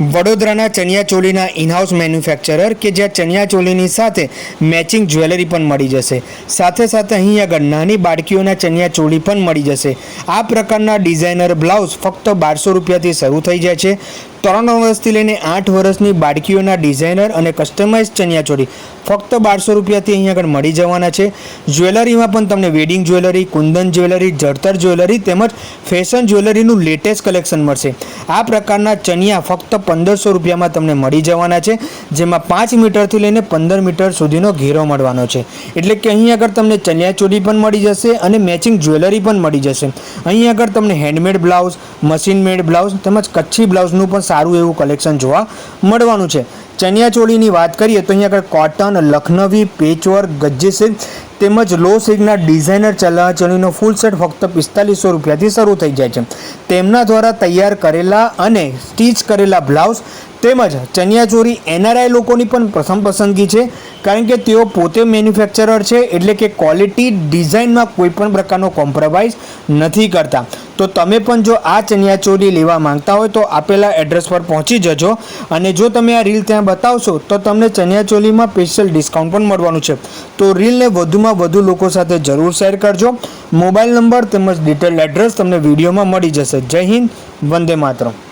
વડોદરાના ચણિયાચોળીના in-house manufacturer કે જ્યાં ચણિયાચોળીની સાથે મેચિંગ જ્વેલરી પણ મળી જશે, સાથે સાથે અહીં આગળ નાની બાળકીઓના ચણિયાચોળી પણ મળી જશે। આ પ્રકારના ડિઝાઇનર બ્લાઉઝ ફક્ત 1200 રૂપિયાથી શરૂ થઈ જાય છે। 3 વર્ષથી લઈને 8 વર્ષની બાળકીઓના ડિઝાઇનર અને કસ્ટમાઇઝ ચણિયાચોળી ફક્ત 1200 રૂપિયાથી અહીં આગળ મળી જવાના છે। જ્વેલરીમાં પણ તમને વેડિંગ જ્વેલરી, કુંદન જ્વેલરી, જડતર જ્વેલરી તેમજ ફેશન જ્વેલરીનું લેટેસ્ટ કલેક્શન મળશે। આ પ્રકારના ચણિયા ફક્ત 1500 રૂપિયામાં તમને મળી જવાના છે, જેમાં 5 મીટરથી લઈને 15 મીટર સુધીનો ઘેરો મળવાનો છે। એટલે કે અહીં આગળ તમને ચણિયાચોળી પણ મળી જશે અને મેચિંગ જ્વેલરી પણ મળી જશે। અહીં આગળ તમને હેન્ડમેડ બ્લાઉઝ, મશીન મેડ બ્લાઉઝ તેમજ કચ્છી બ્લાઉઝનું પણ સારું એવું કલેક્શન જોવા મળવાનું છે। ચણિયાચોળીની વાત કરીએ તો અહીં આગળ કોટન, લખનવી, પેચવર્ક, ગજ્જી સિલ્ક તેમજ લો સિલ્કના ડિઝાઇનર ચણિયાચોળીનો ફૂલ સેટ ફક્ત 4500 રૂપિયાથી શરૂ થઈ જાય છે। તેમના દ્વારા તૈયાર કરેલા અને સ્ટીચ કરેલા બ્લાઉઝ તેમજ ચણિયાચોળી એનઆરઆઈ લોકોની પણ પ્રથમ પસંદગી છે, કારણ કે તેઓ પોતે મેન્યુફેક્ચરર છે, એટલે કે ક્વોલિટી ડિઝાઇનમાં કોઈ પણ પ્રકારનો કોમ્પ્રોમાઇઝ નથી કરતા। તો તમે પણ જો આ ચણિયાચોળી લેવા માંગતા હોય તો આપેલા એડ્રેસ પર પહોંચી જજો, અને જો તમે આ રીલ ત્યાં બતાવશો તો તમને ચણિયાચોળીમાં સ્પેશિયલ ડિસ્કાઉન્ટ પણ મળવાનું છે। તો રીલને વધુમાં વધુ લોકો સાથે જરૂર શેર કરજો। મોબાઈલ નંબર તેમજ ડિટેલ એડ્રેસ તમને વિડીયોમાં મળી જશે। જય હિન્દ, વંદે માતરમ।